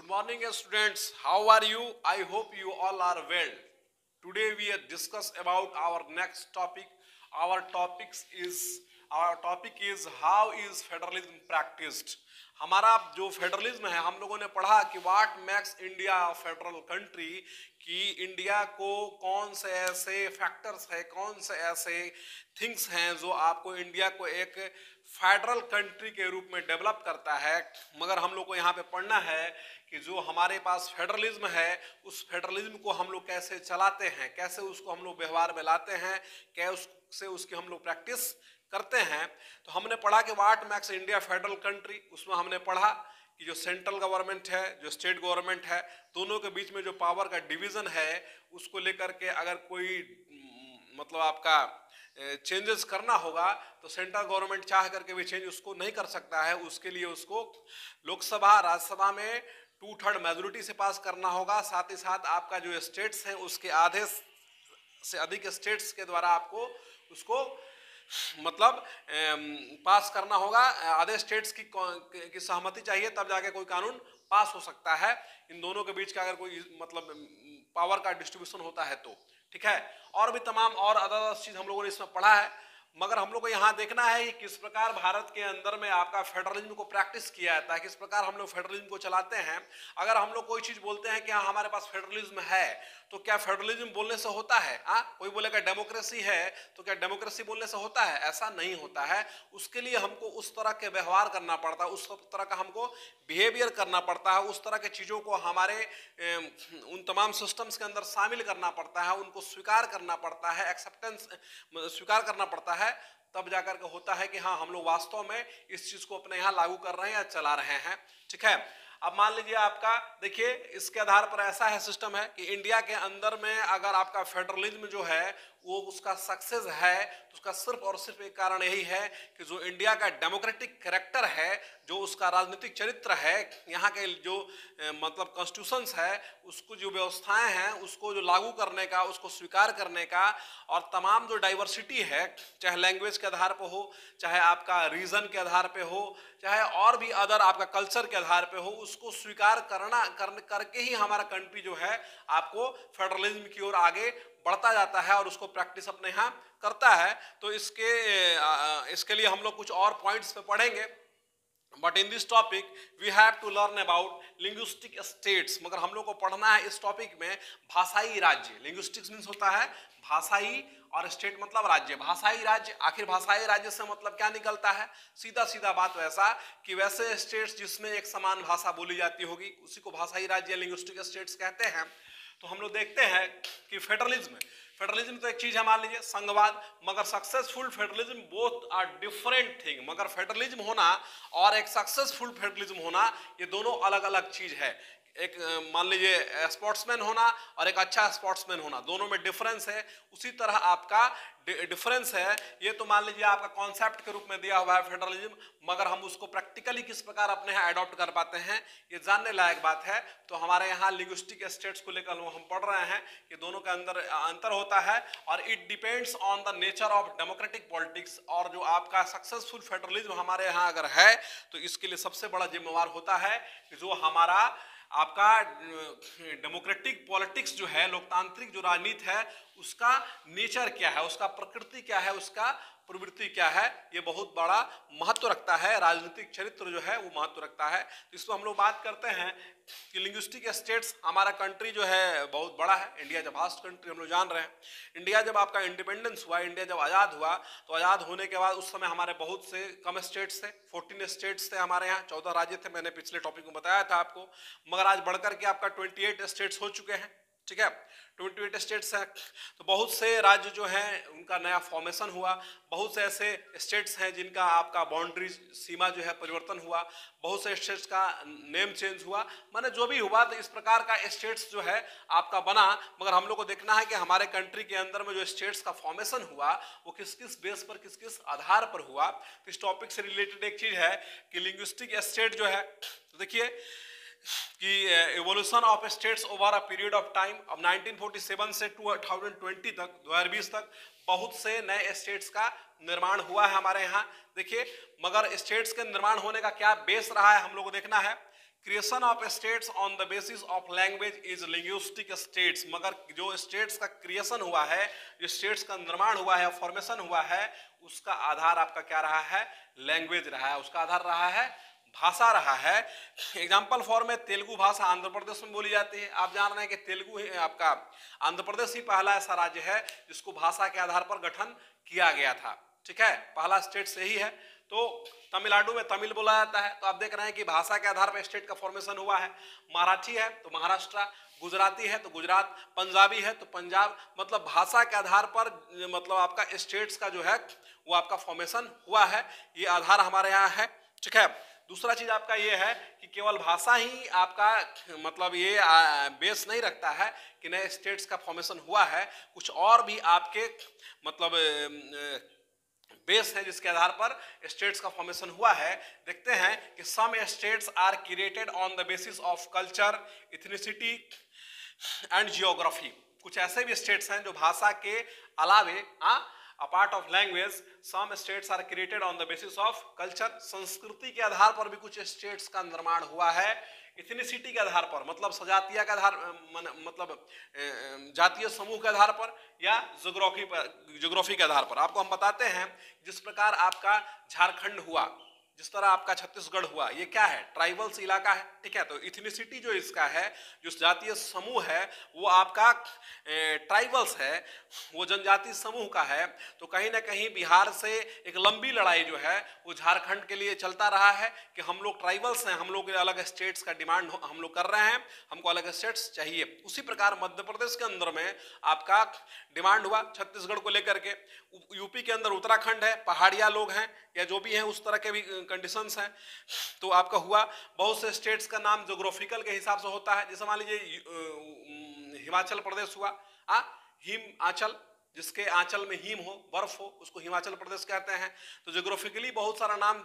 morning, students. How are you? I hope you all are well. Today we are discuss about our next topic. Our topics is our topic is how is federalism practiced. हमारा जो federalism है हम लोगों ने पढ़ा कि what makes India federal country, कि India को कौन से ऐसे फैक्टर्स है, कौन से ऐसे थिंग्स हैं जो आपको इंडिया को एक फेडरल कंट्री के रूप में डेवलप करता है। मगर हम लोग को यहाँ पे पढ़ना है कि जो हमारे पास फेडरलिज्म है उस फेडरलिज्म को हम लोग कैसे चलाते हैं, कैसे उसको हम लोग व्यवहार में लाते हैं, कैसे उसकी हम लोग प्रैक्टिस करते हैं। तो हमने पढ़ा कि what makes India federal country, उसमें हमने पढ़ा कि जो सेंट्रल गवर्नमेंट है, जो स्टेट गवर्नमेंट है, दोनों के बीच में जो पावर का डिवीजन है उसको लेकर के अगर कोई मतलब आपका चेंजेस करना होगा तो सेंट्रल गवर्नमेंट चाह करके भी चेंज उसको नहीं कर सकता है। उसके लिए उसको लोकसभा राज्यसभा में 2/3 मेजोरिटी से पास करना होगा। साथ ही साथ आपका जो स्टेट्स हैं उसके आधे से अधिक स्टेट्स के द्वारा आपको उसको मतलब पास करना होगा। आधे स्टेट्स की सहमति चाहिए तब जाके कोई कानून पास हो सकता है। इन दोनों के बीच का अगर कोई मतलब पावर का डिस्ट्रीब्यूशन होता है तो ठीक है। और भी तमाम और अदर चीज हम लोगों ने इसमें पढ़ा है। मगर हम लोग को यहाँ देखना है कि किस प्रकार भारत के अंदर में आपका फेडरलिज्म को प्रैक्टिस किया जाता है, किस प्रकार हम लोग फेडरलिज्म को चलाते हैं। अगर हम लोग कोई चीज बोलते हैं कि हाँ हमारे पास फेडरलिज्म है तो क्या फेडरलिज्म बोलने से होता है? कोई बोलेगा डेमोक्रेसी है तो क्या डेमोक्रेसी बोलने से होता है? ऐसा नहीं होता है। उसके लिए हमको उस तरह के व्यवहार करना पड़ता है, उस तरह का हमको बिहेवियर करना पड़ता है, उस तरह के चीज़ों को हमारे उन तमाम सिस्टम्स के अंदर शामिल करना पड़ता है, उनको स्वीकार करना पड़ता है, एक्सेप्टेंस स्वीकार करना पड़ता है। तब जाकर के होता है कि हाँ हम लोग वास्तव में इस चीज़ को अपने यहाँ लागू कर रहे हैं या चला रहे हैं। ठीक है। अब मान लीजिए आपका देखिए इसके आधार पर ऐसा है सिस्टम है कि इंडिया के अंदर में अगर आपका फेडरलिज्म जो है वो उसका सक्सेस है तो उसका सिर्फ और सिर्फ एक कारण यही है कि जो इंडिया का डेमोक्रेटिक कैरेक्टर है, जो उसका राजनीतिक चरित्र है, यहाँ के जो मतलब कॉन्स्टिट्यूशंस है, उसको जो व्यवस्थाएं हैं उसको जो लागू करने का, उसको स्वीकार करने का, और तमाम जो डाइवर्सिटी है चाहे लैंग्वेज के आधार पर हो, चाहे आपका रीजन के आधार पर हो, चाहे और भी अदर आपका कल्चर के आधार पे हो, उसको स्वीकार करके ही हमारा कंट्री जो है आपको फेडरलिज्म की ओर आगे बढ़ता जाता है और उसको प्रैक्टिस अपने यहाँ करता है। तो इसके लिए हम लोग कुछ और पॉइंट्स पे पढ़ेंगे। But in this topic we have to learn about linguistic states. मगर हम लोग को पढ़ना है इस टॉपिक में भाषाई राज्य। लिंग्विस्टिक्स मीन्स होता है भाषाई और स्टेट मतलब राज्य। भाषाई राज्य, आखिर भाषाई राज्य से मतलब क्या निकलता है? सीधा सीधा बात वैसा कि वैसे स्टेट्स जिसमें एक समान भाषा बोली जाती होगी उसी को भाषाई राज्य या लिंग्विस्टिक स्टेट्स कहते हैं। तो हम लोग देखते हैं कि फेडरलिज्म तो एक चीज है, मान लीजिए संघवाद, मगर successful federalism both are different thing. मगर फेडरलिज्म होना और एक सक्सेसफुल फेडरलिज्म होना ये दोनों अलग अलग चीज है। एक मान लीजिए स्पोर्ट्समैन होना और एक अच्छा स्पोर्ट्समैन होना, दोनों में डिफरेंस है। उसी तरह आपका डिफरेंस है ये तो मान लीजिए आपका कॉन्सेप्ट के रूप में दिया हुआ है फेडरलिज्म, मगर हम उसको प्रैक्टिकली किस प्रकार अपने यहाँ अडॉप्ट कर पाते हैं ये जानने लायक बात है। तो हमारे यहाँ लिंग्विस्टिक स्टेट्स को लेकर हम पढ़ रहे हैं कि दोनों के अंदर अंतर होता है और it depends on the nature of democratic politics. और जो आपका सक्सेसफुल फेडरलिज्म हमारे यहाँ अगर है तो इसके लिए सबसे बड़ा जिम्मेवार होता है कि जो हमारा आपका डेमोक्रेटिक पॉलिटिक्स जो है, लोकतांत्रिक जो राजनीति है उसका नेचर क्या है, उसका प्रकृति क्या है, उसका प्रवृत्ति क्या है, ये बहुत बड़ा महत्व रखता है। राजनीतिक चरित्र जो है वो महत्व रखता है। तो इसको हम लोग बात करते हैं कि लिंग्विस्टिक स्टेट्स, हमारा कंट्री जो है बहुत बड़ा है। इंडिया जब वास्ट कंट्री हम लोग जान रहे हैं। इंडिया जब आपका इंडिपेंडेंस हुआ, इंडिया जब आज़ाद हुआ तो आज़ाद होने के बाद उस समय हमारे बहुत से कम स्टेट्स थे, 14 स्टेट्स थे हमारे यहाँ, 14 राज्य थे, मैंने पिछले टॉपिक में बताया था आपको। मगर आज बढ़कर के आपका 28 स्टेट्स हो चुके हैं। ठीक है, 28 स्टेट्स हैं। तो बहुत से राज्य जो हैं उनका नया फॉर्मेशन हुआ, बहुत से ऐसे स्टेट्स हैं जिनका आपका बाउंड्री सीमा जो है परिवर्तन हुआ, बहुत से स्टेट्स का नेम चेंज हुआ, माने जो भी हुआ तो इस प्रकार का स्टेट्स जो है आपका बना। मगर हम लोग को देखना है कि हमारे कंट्री के अंदर में जो स्टेट्स का फॉर्मेशन हुआ वो किस किस बेस पर, किस किस आधार पर हुआ। तो इस टॉपिक से रिलेटेड एक चीज है कि लिंग्विस्टिक स्टेट जो है, तो देखिए कि evolution of states over a period of time, अब 1947 से 2020 तक, 2020 तक बहुत से नए स्टेट्स का निर्माण हुआ है हमारे यहाँ। देखिए, मगर स्टेट्स के निर्माण होने का क्या बेस रहा है हम लोग को देखना है creation of states on the basis of language is linguistic states, मगर जो स्टेट्स का क्रिएशन हुआ है, जो स्टेट्स का निर्माण हुआ है, फॉर्मेशन हुआ है, उसका आधार आपका क्या रहा है? लैंग्वेज रहा है, उसका आधार रहा है भाषा रहा है। एग्जाम्पल फॉर में तेलुगु भाषा आंध्र प्रदेश में बोली जाती है। आप जान रहे हैं कि तेलुगु आपका आंध्र प्रदेश ही पहला ऐसा राज्य है जिसको भाषा के आधार पर गठन किया गया था। ठीक है, पहला स्टेट से ही है। तो तमिलनाडु में तमिल बोला जाता है। तो आप देख रहे हैं कि भाषा के आधार पर स्टेट का फॉर्मेशन हुआ है। मराठी है तो महाराष्ट्र, गुजराती है तो गुजरात, पंजाबी है तो पंजाब, मतलब भाषा के आधार पर मतलब आपका स्टेट्स का जो है वो आपका फॉर्मेशन हुआ है। ये आधार हमारे यहाँ है। ठीक है, दूसरा चीज आपका ये है कि केवल भाषा ही आपका मतलब ये बेस नहीं रखता है कि नए स्टेट्स का फॉर्मेशन हुआ है, कुछ और भी आपके मतलब बेस है जिसके आधार पर स्टेट्स का फॉर्मेशन हुआ है। देखते हैं कि some states are created on the basis of culture, ethnicity and geography. कुछ ऐसे भी स्टेट्स हैं जो भाषा के अलावे apart of language some states are created on the basis of culture, संस्कृति के आधार पर भी कुछ स्टेट्स का निर्माण हुआ है। इथनिसिटी के आधार पर मतलब सजातीय के आधार मतलब जातीय समूह के आधार पर, या ज्योग्राफी के आधार पर। आपको हम बताते हैं जिस प्रकार आपका झारखंड हुआ, जिस तरह आपका छत्तीसगढ़ हुआ, ये क्या है? ट्राइबल्स इलाका है। ठीक है, तो इथनिसिटी जो इसका है, जो जातीय समूह है, वो आपका ट्राइबल्स है, वो जनजातीय समूह का है। तो कहीं ना कहीं बिहार से एक लंबी लड़ाई जो है वो झारखंड के लिए चलता रहा है कि हम लोग ट्राइबल्स हैं, हम लोग अलग स्टेट्स का डिमांड हम लोग कर रहे हैं, हमको अलग स्टेट्स चाहिए। उसी प्रकार मध्य प्रदेश के अंदर में आपका डिमांड हुआ छत्तीसगढ़ को लेकर के। यूपी के अंदर उत्तराखंड है, पहाड़िया लोग हैं या जो भी हैं, उस तरह के भी कंडीशंस हैं। तो आपका हुआ बहुत से स्टेट्स का नाम ज्योग्राफिकल के हिसाब से होता है। जैसे मान लीजिए हिमाचल प्रदेश हुआ, हिमाचल, जिसके आंचल में हिम हो, बर्फ हो, उसको हिमाचल प्रदेश कहते हैं। तो ज्योग्राफिकली बहुत सारा नाम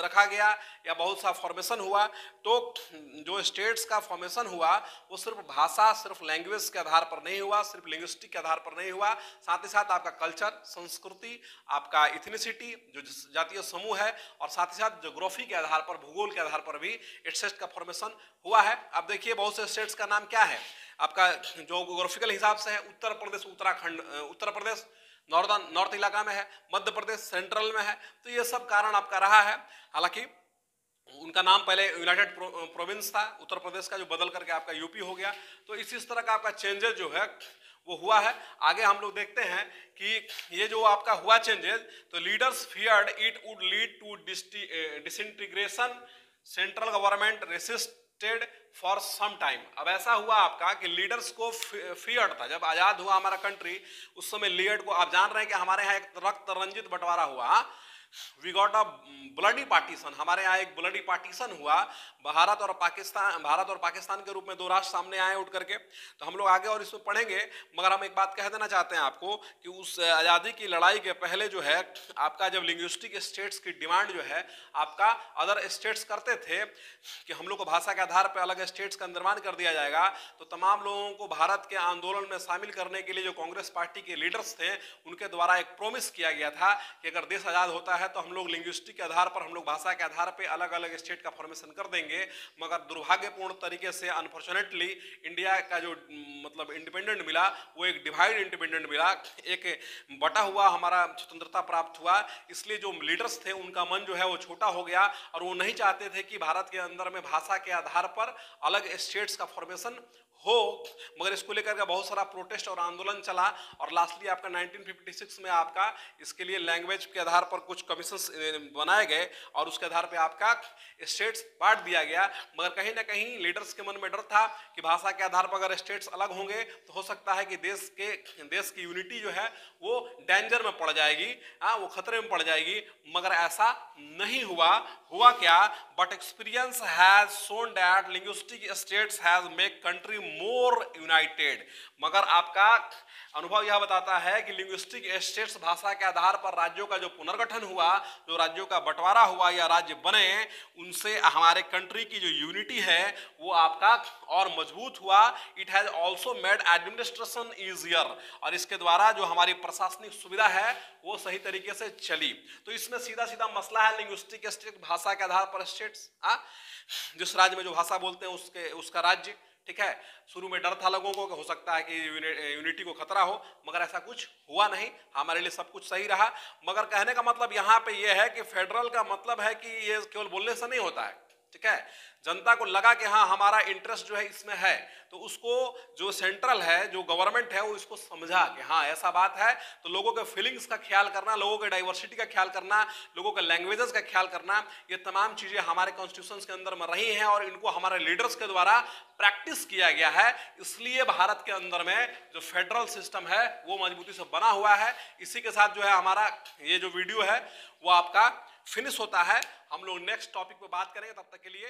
रखा गया या बहुत सा फॉर्मेशन हुआ। तो जो स्टेट्स का फॉर्मेशन हुआ वो सिर्फ भाषा, सिर्फ लैंग्वेज के आधार पर नहीं हुआ, सिर्फ लिंग्विस्टिक के आधार पर नहीं हुआ, साथ ही साथ आपका कल्चर, संस्कृति, आपका इथनिसिटी जो जातीय समूह है, और साथ ही साथ ज्योग्राफी के आधार पर, भूगोल के आधार पर भी स्टेट का फॉर्मेशन हुआ है। अब देखिए बहुत से स्टेट्स का नाम क्या है आपका जो ज्योग्राफिकल हिसाब से है। उत्तर प्रदेश, उत्तराखंड, उत्तर प्रदेश नॉर्थ इलाका में है, मध्य प्रदेश सेंट्रल में है। तो ये सब कारण आपका रहा है। हालांकि उनका नाम पहले यूनाइटेड प्रोविंस था उत्तर प्रदेश का, जो बदल करके आपका यूपी हो गया। तो इसी तरह का आपका चेंजेस जो है वो हुआ है। आगे हम लोग देखते हैं कि ये जो आपका हुआ चेंजेस, तो leaders feared it would lead to disintegration, central government resisted for some time. अब ऐसा हुआ आपका कि लीडर्स को फियर्ड था। जब आजाद हुआ हमारा कंट्री, उस समय लीडर को, आप जान रहे हैं कि हमारे यहाँ एक रक्त रंजित बंटवारा हुआ, we got a bloody partition. हमारे यहाँ एक ब्लडी पार्टीशन हुआ। भारत और पाकिस्तान के रूप में दो राष्ट्र सामने आए उठ करके। तो हम लोग आगे और इसमें पढ़ेंगे, मगर हम एक बात कह देना चाहते हैं आपको कि उस आज़ादी की लड़ाई के पहले जो है आपका जब लिंग्विस्टिक स्टेट्स की डिमांड जो है आपका अदर स्टेट्स करते थे कि हम लोग को भाषा के आधार पर अलग स्टेट्स का निर्माण कर दिया जाएगा, तो तमाम लोगों को भारत के आंदोलन में शामिल करने के लिए जो कांग्रेस पार्टी के लीडर्स थे उनके द्वारा एक प्रोमिस किया गया था कि अगर देश आज़ाद होता है तो हम लोग लिंग्विस्टिक के आधार पर, हम लोग भाषा के आधार पर अलग अलग स्टेट का फॉर्मेशन कर देंगे। मगर दुर्भाग्यपूर्ण तरीके से अनफॉर्चुनेटली इंडिया का जो मतलब इंडिपेंडेंट मिला वो एक डिवाइड इंडिपेंडेंट मिला, एक बटा हुआ हमारा स्वतंत्रता प्राप्त हुआ। इसलिए जो लीडर्स थे उनका मन जो है वो छोटा हो गया और वो नहीं चाहते थे कि भारत के अंदर में भाषा के आधार पर अलग स्टेट्स का फॉर्मेशन हो। मगर इसको लेकर के बहुत सारा प्रोटेस्ट और आंदोलन चला और लास्टली आपका 1956 में आपका इसके लिए लैंग्वेज के आधार पर कुछ कमीशंस बनाए गए और उसके आधार पे आपका स्टेट्स बांट दिया गया। मगर कहीं ना कहीं लीडर्स के मन में डर था कि भाषा के आधार पर अगर स्टेट्स अलग होंगे तो हो सकता है कि देश की यूनिटी जो है वो डेंजर में पड़ जाएगी, वो खतरे में पड़ जाएगी। मगर ऐसा नहीं हुआ। हुआ क्या? But experience has shown that linguistic states has make country more United. मगर आपका अनुभव यह बताता है कि लिंग्विस्टिक स्टेट्स भाषा के आधार पर राज्यों का जो पुनर्गठन हुआ हुआ, जो राज्यों का बंटवारा हुआ या राज्य बने, उनसे हमारे कंट्री की जो यूनिटी है वो आपका और मजबूत हुआ। It has also made administration easier, और इसके द्वारा जो हमारी प्रशासनिक सुविधा है वो सही तरीके से चली। तो इसमें सीधा सीधा मसला है लिंग्विस्टिक स्टेट, भाषा के आधार पर स्टेट्स, जिस राज्य में जो भाषा बोलते हैं उसका राज्य, ठीक है। शुरू में डर था लोगों को कि हो सकता है कि यूनिटी को खतरा हो, मगर ऐसा कुछ हुआ नहीं, हमारे लिए सब कुछ सही रहा। मगर कहने का मतलब यहाँ पे ये है कि फेडरल का मतलब है कि ये केवल बोलने से नहीं होता है, ठीक है। जनता को लगा कि हाँ हमारा इंटरेस्ट जो है इसमें है, तो उसको जो सेंट्रल है, जो गवर्नमेंट है, वो इसको समझा कि हाँ ऐसा बात है। तो लोगों के फीलिंग्स का ख्याल करना, लोगों के डाइवर्सिटी का ख्याल करना, लोगों के लैंग्वेजेस का ख्याल करना, ये तमाम चीजें हमारे कॉन्स्टिट्यूशन के अंदर में रही हैं और इनको हमारे लीडर्स के द्वारा प्रैक्टिस किया गया है। इसलिए भारत के अंदर में जो फेडरल सिस्टम है वो मजबूती से बना हुआ है। इसी के साथ जो है हमारा ये जो वीडियो है वो आपका फिनिश होता है। हम लोग नेक्स्ट टॉपिक पे बात करेंगे, तब तक के लिए